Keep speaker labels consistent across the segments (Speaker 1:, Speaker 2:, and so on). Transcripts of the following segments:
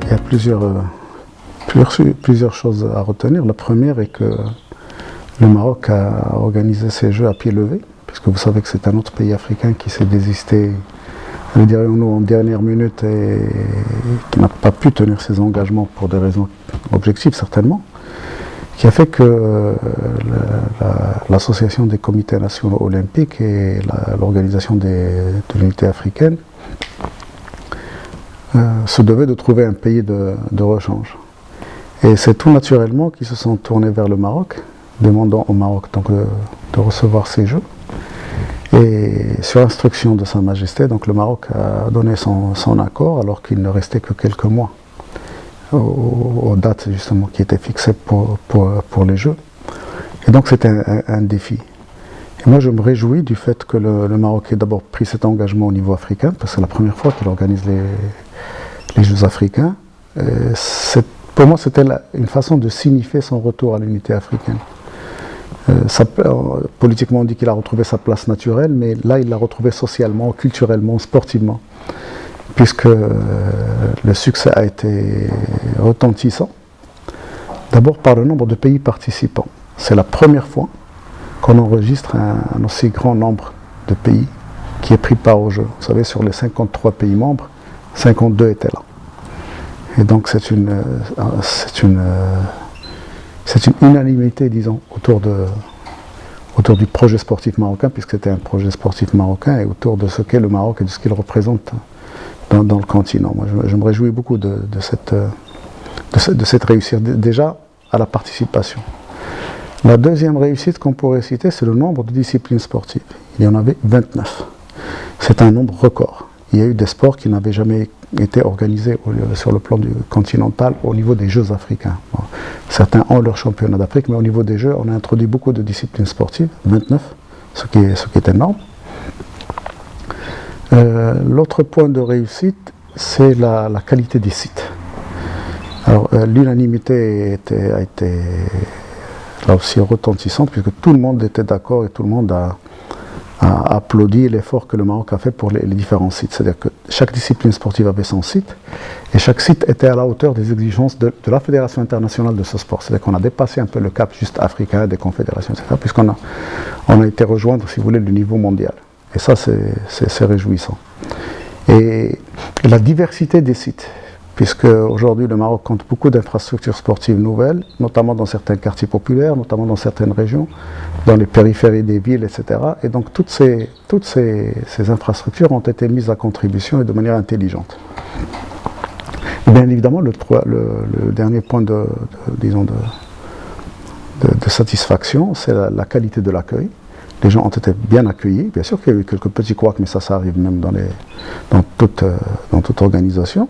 Speaker 1: Il y a plusieurs choses à retenir. La première est que le Maroc a organisé ces Jeux à pied levé, puisque vous savez que c'est un autre pays africain qui s'est désisté, dirions-nous, en dernière minute et qui n'a pas pu tenir ses engagements pour des raisons objectives certainement, qui a fait que l'association des comités nationaux olympiques et l'organisation de l'unité africaine se devaient de trouver un pays de rechange. Et c'est tout naturellement qu'ils se sont tournés vers le Maroc, demandant au Maroc donc de recevoir ces Jeux. Et sur instruction de Sa Majesté, donc le Maroc a donné son accord alors qu'il ne restait que quelques mois aux dates justement qui étaient fixées pour les Jeux. Et donc c'était un défi. Et moi je me réjouis du fait que le Maroc ait d'abord pris cet engagement au niveau africain, parce que c'est la première fois qu'il organise les Jeux africains. Pour moi c'était une façon de signifier son retour à l'unité africaine. Politiquement, on dit qu'il a retrouvé sa place naturelle, mais là, il l'a retrouvée socialement, culturellement, sportivement, puisque le succès a été retentissant. D'abord par le nombre de pays participants. C'est la première fois qu'on enregistre un aussi grand nombre de pays qui est pris part aux Jeux. Vous savez, sur les 53 pays membres, 52 étaient là. Et donc c'est une unanimité, disons, autour du projet sportif marocain, puisque c'était un projet sportif marocain, et autour de ce qu'est le Maroc et de ce qu'il représente dans le continent. Moi, je me réjouis beaucoup de cette réussite, déjà à la participation. La deuxième réussite qu'on pourrait citer, c'est le nombre de disciplines sportives. Il y en avait 29. C'est un nombre record. Il y a eu des sports qui n'avaient jamais été organisés sur le plan continental au niveau des Jeux africains. Bon, certains ont leur championnat d'Afrique, mais au niveau des Jeux, on a introduit beaucoup de disciplines sportives, 29, ce qui est énorme. L'autre point de réussite, c'est la qualité des sites. Alors, l'unanimité a été là aussi retentissante, puisque tout le monde était d'accord et tout le monde a applaudi l'effort que le Maroc a fait pour les différents sites. C'est-à-dire que chaque discipline sportive avait son site, et chaque site était à la hauteur des exigences de la Fédération internationale de ce sport. C'est-à-dire qu'on a dépassé un peu le cap juste africain des confédérations, etc., puisqu'on a été rejoindre, si vous voulez, le niveau mondial. Et ça, c'est réjouissant. Et la diversité des sites, puisque aujourd'hui le Maroc compte beaucoup d'infrastructures sportives nouvelles, notamment dans certains quartiers populaires, notamment dans certaines régions, dans les périphéries des villes, etc. Et donc toutes ces infrastructures ont été mises à contribution et de manière intelligente. Et bien évidemment, le dernier point de satisfaction, c'est la qualité de l'accueil. Les gens ont été bien accueillis. Bien sûr qu'il y a eu quelques petits couacs, mais ça arrive même dans toute organisation.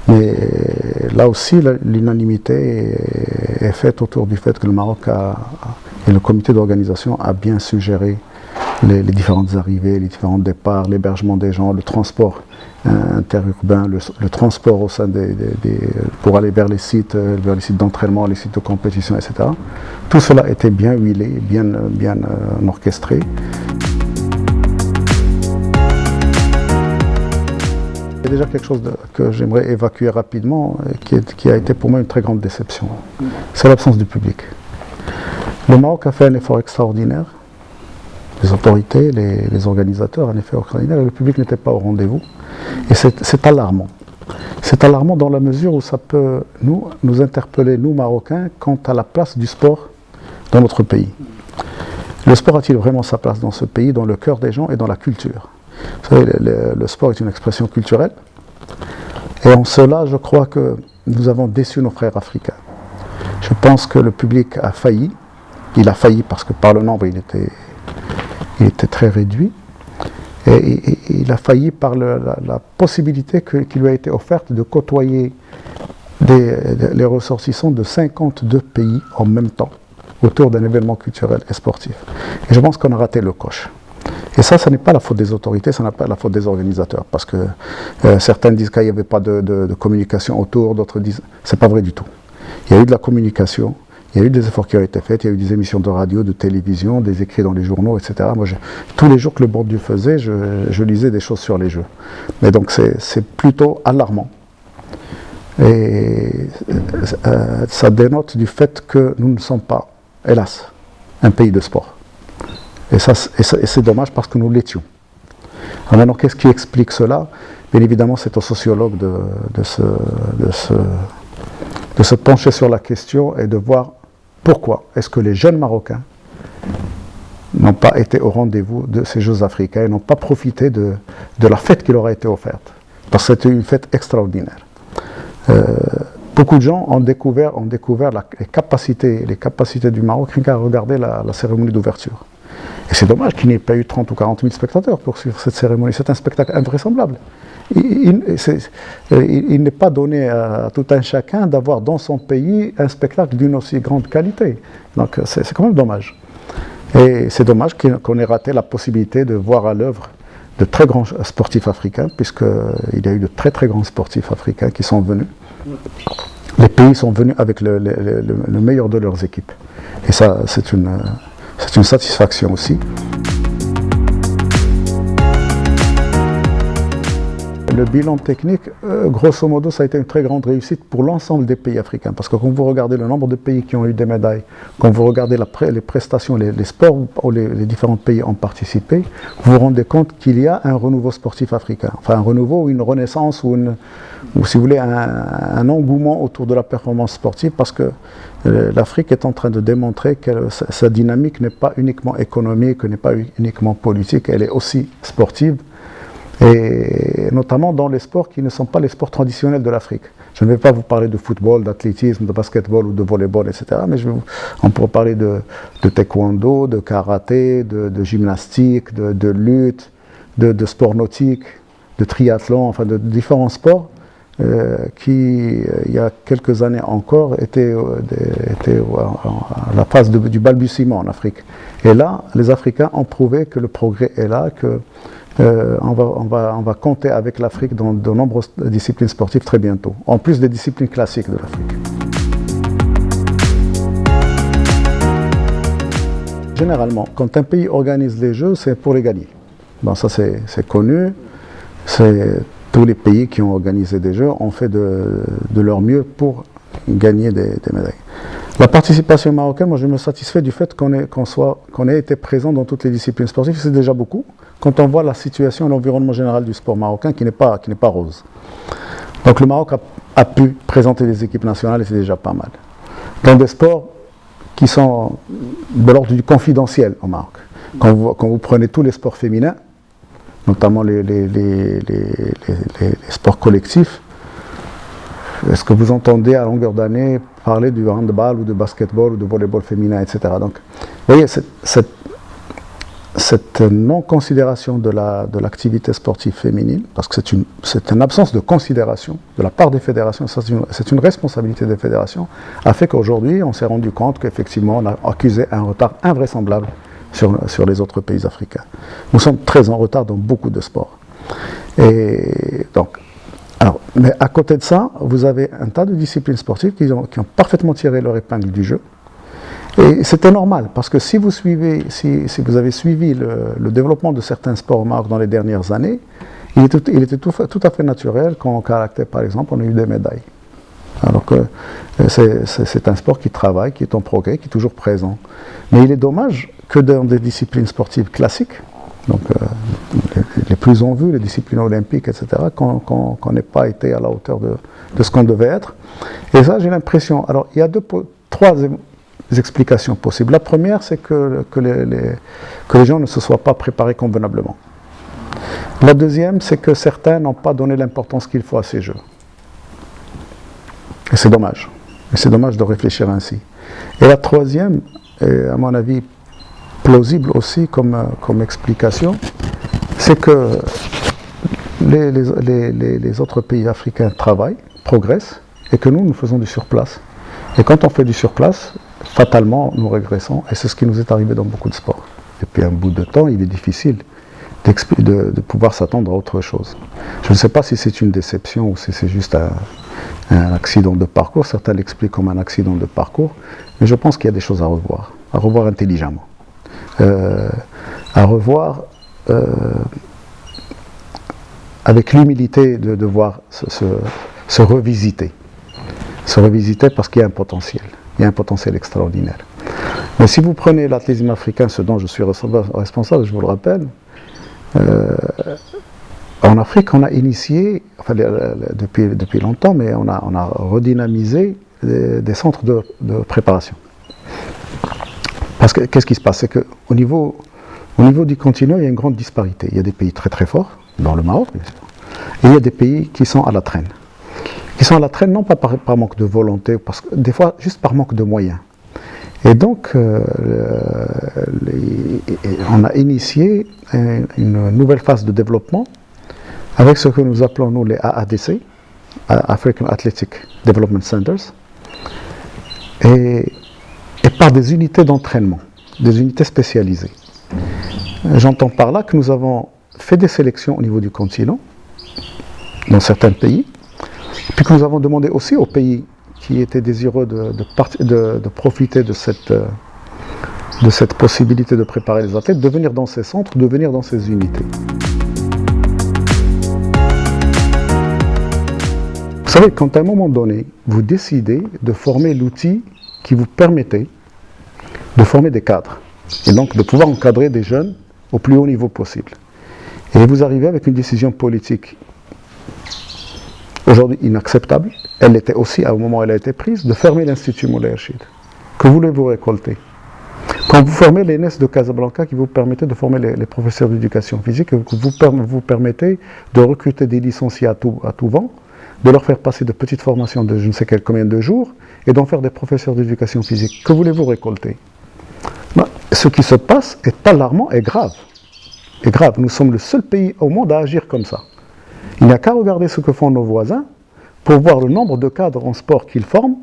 Speaker 1: Mais là aussi, l'unanimité est faite autour du fait que le Maroc et le comité d'organisation a bien suggéré les différentes arrivées, les différents départs, l'hébergement des gens, le transport interurbain, le transport au sein pour aller vers les sites d'entraînement, les sites de compétition, etc. Tout cela était bien huilé, bien orchestré. Il y a déjà quelque chose que j'aimerais évacuer rapidement, qui a été pour moi une très grande déception. C'est l'absence du public. Le Maroc a fait un effort extraordinaire, les autorités, les organisateurs, un effort extraordinaire, et le public n'était pas au rendez-vous. Et c'est alarmant. C'est alarmant dans la mesure où ça peut nous interpeller, nous Marocains, quant à la place du sport dans notre pays. Le sport a-t-il vraiment sa place dans ce pays, dans le cœur des gens et dans la culture ? Vous savez, le sport est une expression culturelle, et en cela, je crois que nous avons déçu nos frères africains. Je pense que le public a failli. Il a failli parce que par le nombre, il était très réduit. Et il a failli par la possibilité qui lui a été offerte de côtoyer les ressortissants de 52 pays en même temps, autour d'un événement culturel et sportif. Et je pense qu'on a raté le coche. Et ça n'est pas la faute des autorités, ça n'est pas la faute des organisateurs, parce que certains disent qu'il n'y avait pas de communication autour, d'autres disent... C'est pas vrai du tout. Il y a eu de la communication, il y a eu des efforts qui ont été faits, il y a eu des émissions de radio, de télévision, des écrits dans les journaux, etc. Moi, tous les jours que le Bon Dieu faisait, je lisais des choses sur les Jeux. Mais donc c'est plutôt alarmant Et ça dénote du fait que nous ne sommes pas, hélas, un pays de sport. Et c'est dommage parce que nous l'étions. Alors maintenant, qu'est-ce qui explique cela? Bien évidemment, c'est aux sociologues de se pencher sur la question et de voir pourquoi est-ce que les jeunes Marocains n'ont pas été au rendez-vous de ces Jeux africains et n'ont pas profité de la fête qui leur a été offerte. Parce que c'était une fête extraordinaire. Beaucoup de gens ont découvert les capacités du Maroc rien qu'à regarder la cérémonie d'ouverture. Et c'est dommage qu'il n'y ait pas eu 30 ou 40 000 spectateurs pour suivre cette cérémonie. C'est un spectacle invraisemblable. Il n'est pas donné à tout un chacun d'avoir dans son pays un spectacle d'une aussi grande qualité. Donc c'est quand même dommage. Et c'est dommage qu'on ait raté la possibilité de voir à l'œuvre de très grands sportifs africains, puisqu'il y a eu de très très grands sportifs africains qui sont venus. Les pays sont venus avec le meilleur de leurs équipes. Et ça, c'est une satisfaction aussi. Le bilan technique, grosso modo, ça a été une très grande réussite pour l'ensemble des pays africains. Parce que quand vous regardez le nombre de pays qui ont eu des médailles, quand vous regardez les prestations, les sports où les différents pays ont participé, vous vous rendez compte qu'il y a un renouveau sportif africain. Enfin, un renouveau ou une renaissance ou si vous voulez, un engouement autour de la performance sportive, parce que l'Afrique est en train de démontrer que sa dynamique n'est pas uniquement économique, n'est pas uniquement politique, elle est aussi sportive. Et notamment dans les sports qui ne sont pas les sports traditionnels de l'Afrique. Je ne vais pas vous parler de football, d'athlétisme, de basketball ou de volleyball, etc. Mais on pourrait parler de taekwondo, de karaté, de gymnastique, de lutte, de sport nautique, de triathlon, enfin de différents sports qui, il y a quelques années encore, étaient à la phase du balbutiement en Afrique. Et là, les Africains ont prouvé que le progrès est là, que on va compter avec l'Afrique dans de nombreuses disciplines sportives très bientôt, en plus des disciplines classiques de l'Afrique. Généralement, quand un pays organise les Jeux, c'est pour les gagner. Bon, ça c'est connu, tous les pays qui ont organisé des Jeux ont fait de leur mieux pour gagner des médailles. La participation marocaine, moi je me satisfais du fait qu'on ait été présent dans toutes les disciplines sportives, c'est déjà beaucoup. Quand on voit la situation et l'environnement général du sport marocain qui n'est pas rose. Donc le Maroc a pu présenter des équipes nationales et c'est déjà pas mal. Dans des sports qui sont de l'ordre du confidentiel au Maroc. Quand vous prenez tous les sports féminins, notamment les sports collectifs, est-ce que vous entendez à longueur d'année parler du handball ou de basketball ou de volleyball féminin, etc. Donc, vous voyez, cette non-considération de l'activité sportive féminine, parce que c'est une absence de considération de la part des fédérations, c'est une responsabilité des fédérations, a fait qu'aujourd'hui, on s'est rendu compte qu'effectivement, on a accusé un retard invraisemblable sur les autres pays africains. Nous sommes très en retard dans beaucoup de sports. Et donc, mais à côté de ça, vous avez un tas de disciplines sportives qui ont parfaitement tiré leur épingle du jeu. Et c'était normal, parce que si vous avez suivi le développement de certains sports au Maroc dans les dernières années, il était tout à fait naturel qu'en karaté, par exemple, on ait eu des médailles. Alors que c'est un sport qui travaille, qui est en progrès, qui est toujours présent. Mais il est dommage que dans des disciplines sportives classiques, donc les plus en vue, les disciplines olympiques, etc., qu'on n'ait pas été à la hauteur de ce qu'on devait être. Et ça, j'ai l'impression... Alors, il y a trois explications possibles. La première, c'est que les gens ne se soient pas préparés convenablement. La deuxième, c'est que certains n'ont pas donné l'importance qu'il faut à ces jeux. Et c'est dommage. Et c'est dommage de réfléchir ainsi. Et la troisième, est, à mon avis, plausible aussi comme explication, c'est que les autres pays africains travaillent, progressent, et que nous faisons du surplace. Et quand on fait du surplace, fatalement, nous régressons, et c'est ce qui nous est arrivé dans beaucoup de sports. Depuis un bout de temps, il est difficile de pouvoir s'attendre à autre chose. Je ne sais pas si c'est une déception ou si c'est juste un accident de parcours. Certains l'expliquent comme un accident de parcours, mais je pense qu'il y a des choses à revoir intelligemment. À revoir avec l'humilité de devoir se revisiter. serait visité parce qu'il y a un potentiel. Il y a un potentiel extraordinaire. Mais si vous prenez l'athlétisme africain, ce dont je suis responsable, je vous le rappelle, en Afrique, on a initié, enfin, depuis longtemps, mais on a redynamisé des centres de préparation. Parce que qu'est-ce qui se passe? C'est qu'au niveau du continent, il y a une grande disparité. Il y a des pays très très forts, dans le Maroc, bien sûr, et il y a des pays qui sont à la traîne. Qui sont à la traîne non pas par manque de volonté, parce que des fois juste par manque de moyens. Et donc, on a initié une nouvelle phase de développement avec ce que nous appelons nous les AADC, African Athletic Development Centers, et par des unités d'entraînement, des unités spécialisées. J'entends par là que nous avons fait des sélections au niveau du continent, dans certains pays, puis que nous avons demandé aussi aux pays qui étaient désireux de profiter de cette possibilité de préparer les athlètes, de venir dans ces centres, de venir dans ces unités. Vous savez, quand à un moment donné, vous décidez de former l'outil qui vous permettait de former des cadres, et donc de pouvoir encadrer des jeunes au plus haut niveau possible. Et vous arrivez avec une décision politique aujourd'hui inacceptable, elle l'était aussi au moment où elle a été prise, de fermer l'Institut Moulay Rachid. Que voulez-vous récolter? Quand vous formez l'ENS de Casablanca qui vous permettait de former les professeurs d'éducation physique, que vous permettez de recruter des licenciés à tout vent, de leur faire passer de petites formations de je ne sais combien de jours, et d'en faire des professeurs d'éducation physique. Que voulez-vous récolter? Ce qui se passe est alarmant et grave. Et grave. Nous sommes le seul pays au monde à agir comme ça. Il n'y a qu'à regarder ce que font nos voisins pour voir le nombre de cadres en sport qu'ils forment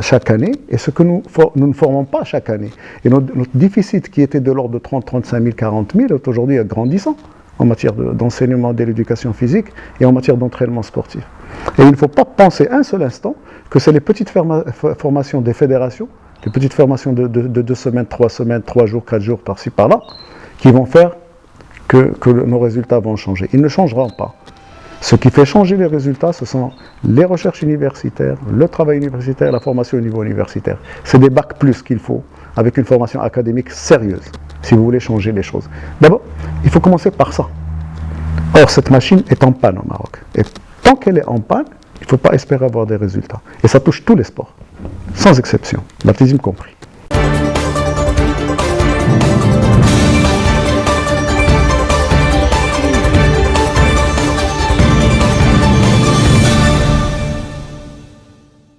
Speaker 1: chaque année et ce que nous ne formons pas chaque année. Et notre déficit qui était de l'ordre de 30, 35 000, 40 000 est aujourd'hui grandissant en matière d'enseignement de l'éducation physique et en matière d'entraînement sportif. Et il ne faut pas penser un seul instant que c'est les petites formations des fédérations, les petites formations de 2 semaines, 3 semaines, 3 jours, 4 jours par-ci par-là, qui vont faire que nos résultats vont changer. Ils ne changeront pas. Ce qui fait changer les résultats, ce sont les recherches universitaires, le travail universitaire, la formation au niveau universitaire. C'est des bacs plus qu'il faut, avec une formation académique sérieuse, si vous voulez changer les choses. D'abord, il faut commencer par ça. Or, cette machine est en panne au Maroc. Et tant qu'elle est en panne, il ne faut pas espérer avoir des résultats. Et ça touche tous les sports, sans exception, l'athlétisme compris.